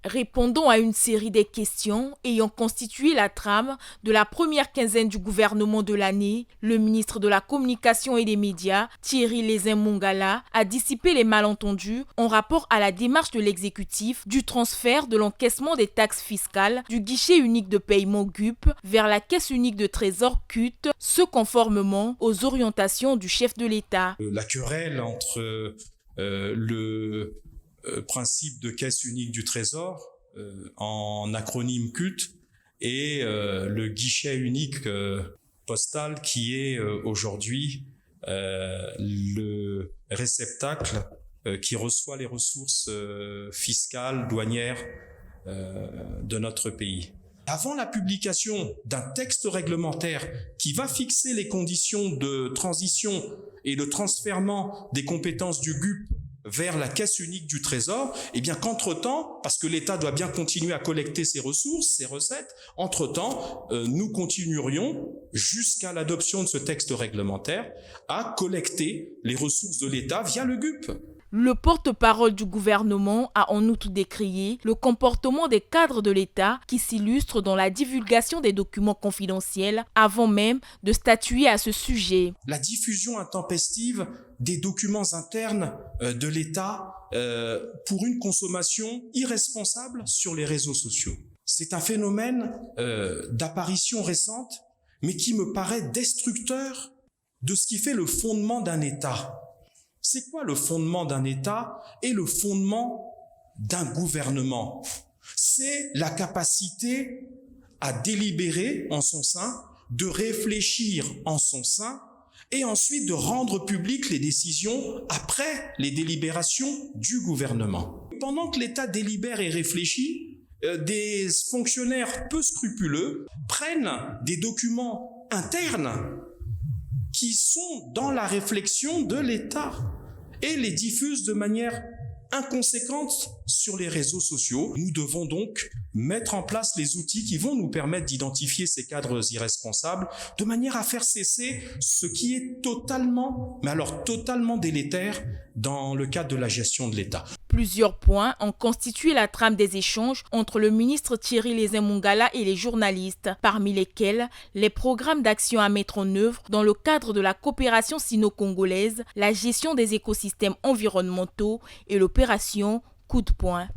Répondons à une série de questions ayant constitué la trame de la première quinzaine du gouvernement de l'année, le ministre de la Communication et des Médias, Thierry Lézin-Mongala, a dissipé les malentendus en rapport à la démarche de l'exécutif du transfert de l'encaissement des taxes fiscales du guichet unique de paiement GUP vers la caisse unique de trésor CUT, ce conformément aux orientations du chef de l'État. La querelle entre le principe de caisse unique du trésor, en acronyme CUT, et le guichet unique postal qui est aujourd'hui le réceptacle qui reçoit les ressources fiscales, douanières de notre pays. Avant la publication d'un texte réglementaire qui va fixer les conditions de transition et de transfèrement des compétences du GUP vers la caisse unique du Trésor, et bien qu'entre-temps, parce que l'État doit bien continuer à collecter ses ressources, ses recettes, entre-temps, nous continuerions, jusqu'à l'adoption de ce texte réglementaire, à collecter les ressources de l'État via le GUP. Le porte-parole du gouvernement a en outre décrié le comportement des cadres de l'État qui s'illustre dans la divulgation des documents confidentiels avant même de statuer à ce sujet. La diffusion intempestive des documents internes de l'État pour une consommation irresponsable sur les réseaux sociaux. C'est un phénomène d'apparition récente, mais qui me paraît destructeur de ce qui fait le fondement d'un État. C'est quoi le fondement d'un État et le fondement d'un gouvernement? C'est la capacité à délibérer en son sein, de réfléchir en son sein et ensuite de rendre publiques les décisions après les délibérations du gouvernement. Pendant que l'État délibère et réfléchit, des fonctionnaires peu scrupuleux prennent des documents internes qui sont dans la réflexion de l'État et les diffusent de manière inconséquente sur les réseaux sociaux. Nous devons donc mettre en place les outils qui vont nous permettre d'identifier ces cadres irresponsables de manière à faire cesser ce qui est totalement, mais alors totalement délétère dans le cadre de la gestion de l'État. Plusieurs points ont constitué la trame des échanges entre le ministre Thierry Lézin-Mongala et les journalistes, parmi lesquels les programmes d'action à mettre en œuvre dans le cadre de la coopération sino-congolaise, la gestion des écosystèmes environnementaux et l'opération Coup de poing.